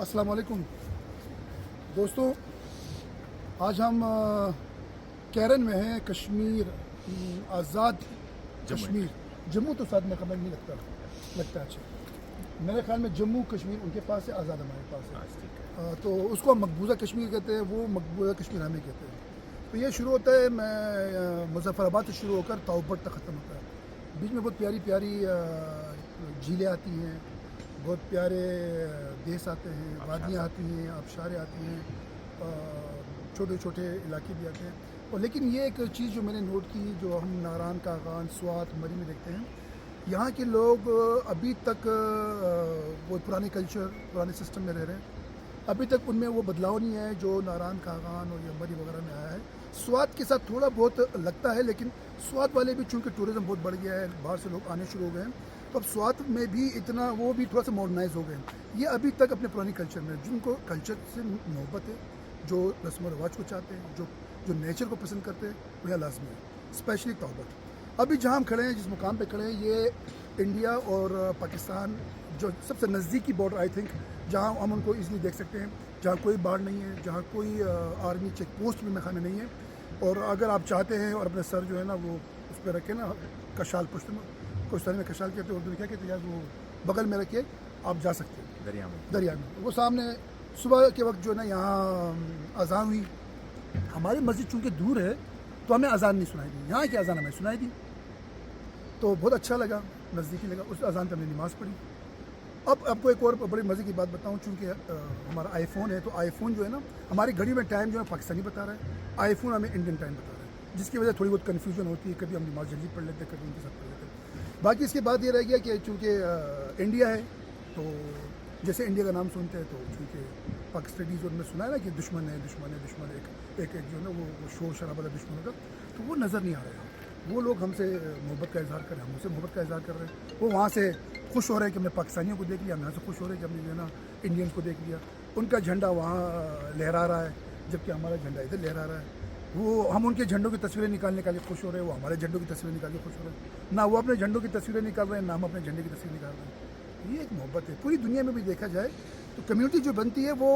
अस्सलाम वालेकुम दोस्तों, आज हम कैरन में हैं। कश्मीर, आज़ाद कश्मीर, जम्मू तो साथ में कमर नहीं लगता अच्छा। मेरे ख्याल में जम्मू कश्मीर उनके पास है, आज़ाद हमारे पास है। तो उसको हम मकबूजा कश्मीर कहते हैं, वो मकबूजा कश्मीर हमें कहते हैं। तो ये शुरू होता है मुजफ्फराबाद से शुरू होकर ताउबट तक ख़त्म होता है। बीच में बहुत प्यारी प्यारी झीलें आती हैं, बहुत प्यारे देश आते हैं, वादियाँ आती हैं, आबशारें आती हैं, छोटे छोटे इलाके भी आते हैं। और लेकिन ये एक चीज़ जो मैंने नोट की, जो हम नारान, कागान, स्वात, मरी में देखते हैं, यहाँ के लोग अभी तक वो पुराने कल्चर, पुराने सिस्टम में रह रहे हैं। अभी तक उनमें वो बदलाव नहीं है जो नारान, कागान और या मरी वगैरह में आया है। स्वात के साथ थोड़ा बहुत लगता है, लेकिन स्वात वाले भी चूँकि टूरिज़्म बहुत बढ़ गया है, बाहर से लोग आने शुरू हो गए हैं, तो अब स्वात में भी इतना वो भी थोड़ा सा मॉडर्नाइज हो गए हैं। ये अभी तक अपने पुरानी कल्चर में, जिनको कल्चर से मोहब्बत है, जो रस्म रवाज को चाहते हैं, जो नेचर को पसंद करते हैं, वो यहाँ लाजमी है। स्पेशली ताउबट। अभी जहाँ हम खड़े हैं, जिस मुकाम पे खड़े हैं, ये इंडिया और पाकिस्तान जो सबसे नज़दीकी बॉर्डर, आई थिंक, जहाँ हम उनको ईज़िली देख सकते हैं, जहाँ कोई बाढ़ नहीं है, जहाँ कोई आर्मी चेक पोस्ट भी मेरे नहीं है। और अगर आप चाहते हैं और अपने सर जो है ना वो उस पर रखें ना, कशाल पुश्त में, कुछ तरह में कशाल कहते हैं, उर्दू में क्या कहते हैं, वो बगल में रखे आप जा सकते हैं दरिया में। वो सामने सुबह के वक्त जो है ना यहाँ अजान हुई। हमारी मस्जिद चूँकि दूर है तो हमें अजान नहीं सुनाई दी, यहाँ की अजान हमें सुनाई दी, तो बहुत अच्छा लगा, नज़दीकी लगा। उस अजान पर हमने नमाज़ पढ़ी। अब आपको एक और बड़ी मज़े की बात बताऊं, चूँकि हमारा आईफोन है, तो आईफोन जो है ना, हमारी घड़ी में टाइम जो है पाकिस्तानी बता रहा है, आईफोन हमें इंडियन टाइम बता रहा है, जिसकी वजह से थोड़ी बहुत कन्फ्यूजन होती है। कभी हम नमाज जल्दी पढ़ लेते हैं, कभी उनके साथ पढ़ लेते हैं। बाकी इसके बाद ये रह गया कि चूँकि इंडिया है, तो जैसे इंडिया का नाम सुनते हैं, तो चूँकि पाकिस्तानी जो उनमें सुना है ना कि दुश्मन है, एक जो है ना वो शोर शराबा दुश्मन होगा, तो वो नज़र नहीं आ रहा है। वो लोग हमसे मोहब्बत का इजहार कर रहे हैं, हम उनसे मोहब्बत का इजहार कर रहे हैं। वो वहाँ से खुश हो रहे हैं कि हमने पाकिस्तानियों को देख लिया, हम यहाँ से खुश हो रहे हैं कि हमने जो है ना इंडियन को देख लिया। उनका झंडा वहाँ लहरा रहा है, जबकि हमारा झंडा इधर लहरा रहा है। वो हम उनके झंडों की तस्वीरें निकाल के खुश हो रहे हैं, वो हमारे झंडों की तस्वीरें निकाल के खुश हो रहे हैं। ना वो अपने झंडों की तस्वीरें निकाल रहे हैं, ना हम अपने झंडे की तस्वीर निकाल रहे हैं। ये एक मोहब्बत है। पूरी दुनिया में भी देखा जाए तो कम्युनिटी जो बनती है वो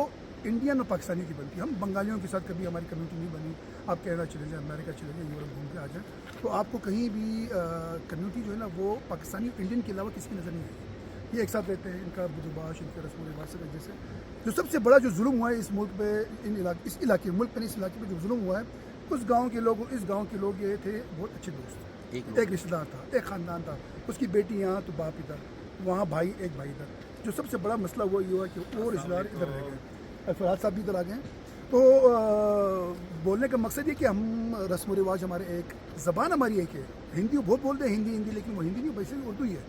इंडियन और पाकिस्तानी की बनती है। हम बंगालियों के साथ कभी हमारी कम्युनिटी नहीं बनी। आप कनाडा चले जाएँ, अमेरिका चले जाएँ, यूरोप घूम के आ जाएँ, तो आपको कहीं भी कम्युनिटी जो है ना वो पाकिस्तानी इंडियन के अलावा किसी की नज़र नहीं आएगी। ये एक साथ रहते हैं, इनका बुजुबाश, इनके रस्म व रिवाज से। जैसे जो सबसे बड़ा जो जुल्म हुआ है इस मुल्क पे, इस इलाके मुल्क पे, इस इलाके पे जो जुल्म हुआ है, उस गाँव के लोग, इस गाँव के लोग ये थे बहुत अच्छे दोस्त। एक रिश्तेदार था, एक ख़ानदान था, उसकी बेटी यहाँ तो बाप इधर, वहाँ भाई, एक भाई इधर। जो सबसे बड़ा मसला वो ये हुआ कि वो रिश्तेदार इधर रह गए, फराज साहब भी इधर आ गए। तो बोलने का मकसद ये कि हम रस्म रिवाज हमारे एक, ज़बान हमारी एक है। हिंदी बहुत बोलते हैं, हिंदी, लेकिन वो हिंदी नहीं, वैसे उर्दू ही है।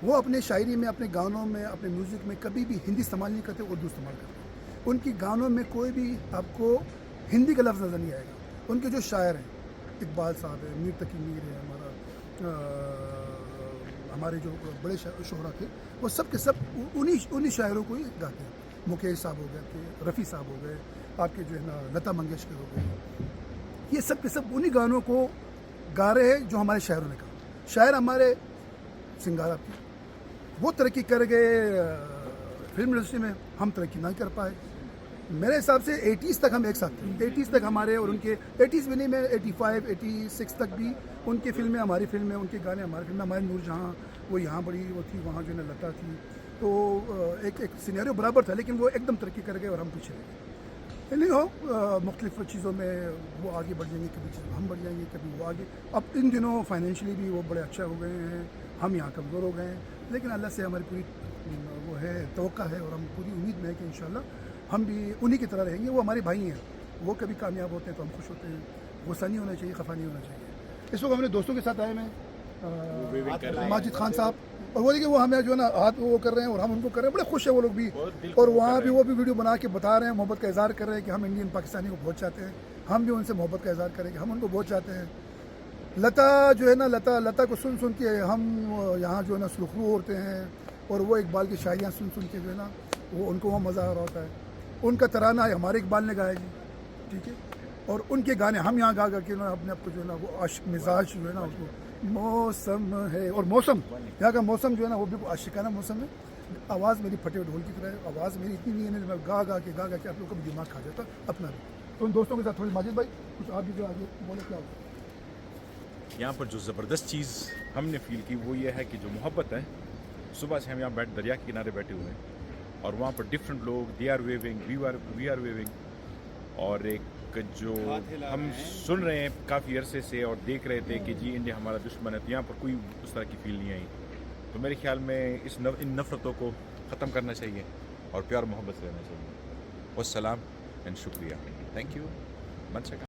वो अपने शायरी में, अपने गानों में, अपने म्यूज़िक में कभी भी हिंदी इस्तेमाल नहीं करते, उर्दू इस्तेमाल करते। उनकी गानों में कोई भी आपको हिंदी का लफ्ज़ नज़र नहीं आएगा। उनके जो शायर हैं, इकबाल साहब है, मीर तकी मीर है, हमारे जो बड़े शोहरा थे, वो सब के सब उन्हीं शायरों को ही गाते हैं। मुकेश साहब हो गए, रफ़ी साहब हो गए, आपके जो है ना लता मंगेशकर हो गए, ये सब के सब उन्हीं गानों को गा रहे हैं जो हमारे शायरों ने कहा। शायर हमारे सिंगारा की वो तरक्की कर गए फिल्म इंडस्ट्री में, हम तरक्की नहीं कर पाए। मेरे हिसाब से 80s तक हम एक साथ थे, 80s तक हमारे और उनके, 80s भी नहीं, मैं 85, 86 तक भी उनकी फिल्में हमारी फिल्में, उनके गाने हमारी फिल्में। हमारी नूरजहाँ वो यहाँ बड़ी वो थी, वहाँ जो है लता थी, तो एक सिनेरियो बराबर था, लेकिन वो एकदम तरक्की कर गए और हम पीछे रह गए। नहीं हो मुख्तलिफ चीज़ों में वो आगे बढ़ जाएंगे, कभी हम बढ़ जाएंगे, कभी वो आगे। अब इन दिनों फाइनेंशियली भी वो बड़े अच्छा हो गए हैं, हम यहाँ कमज़ोर हो गए हैं, लेकिन अल्लाह से हमारी पूरी वो है, तवक्का है, और हम पूरी उम्मीद में है कि इंशाल्लाह हम भी उन्हीं की तरह रहेंगे। वो हमारे भाई हैं, वो कभी कामयाब होते हैं तो हम खुश होते हैं। गुस्सा नहीं होना चाहिए, खफा नहीं होना चाहिए। इस वक्त हमने दोस्तों के साथ आए हैं, माजिद खान साहब, और वो देखिए वो हमें जो है ना हाथ वो कर रहे हैं और हम उनको कर रहे हैं, बड़े खुश है वो लोग भी। और वहाँ भी वो भी वीडियो बना के बता रहे हैं, मोहब्बत का इजहार कर रहे हैं कि हम इंडियन पाकिस्तानी को बहुत चाहते हैं। हम भी उनसे मोहब्बत का इजहार करें कि हम उनको बहुत चाहते हैं। लता जो है ना, लता को सुन सुन के हम यहाँ जो है ना सुरखरू होते हैं, और वो इकबाल की शायरियाँ सुन सुन के जो है ना वो उनको वहाँ मज़ा आ रहा होता है। उनका तराना हमारे इकबाल ने गाया जी, ठीक है, और उनके गाने हम यहाँ गा के उन्होंने अपने आप को जो है ना वो आशिक मिजाज जो है ना उसको, मौसम है, और मौसम यहाँ का मौसम जो है ना वो भी आशिकाना मौसम है। آواز میری پھٹے ڈھول کی طرح ہے, آواز میری اتنی نہیں ہے, میں گا گا کے آپ لوگوں کا بھی دماغ کھا جاتا اپنا بھی. تو ان دوستوں کے ساتھ تھوڑی ماجد بھائی کچھ آپ بھی جو آگے بولے کیا ہوگا. یہاں پر جو زبردست چیز ہم نے فیل کی وہ یہ ہے کہ جو محبت ہے, صبح سے ہم یہاں دریا کے کنارے بیٹھے ہوئے ہیں اور وہاں پر ڈفرینٹ لوگ they are weaving, we are weaving, اور ایک جو ہم سن رہے ہیں کافی عرصے سے اور دیکھ رہے تھے کہ جی انڈیا ہمارا دشمن ہے, تو یہاں پر کوئی اس طرح کی فیل نہیں آئی. تو میرے خیال میں ان نفرتوں کو ختم کرنا چاہیے اور پیار محبت سے رہنا چاہیے. والسلام اینڈ شکریہ. Thank you. من سے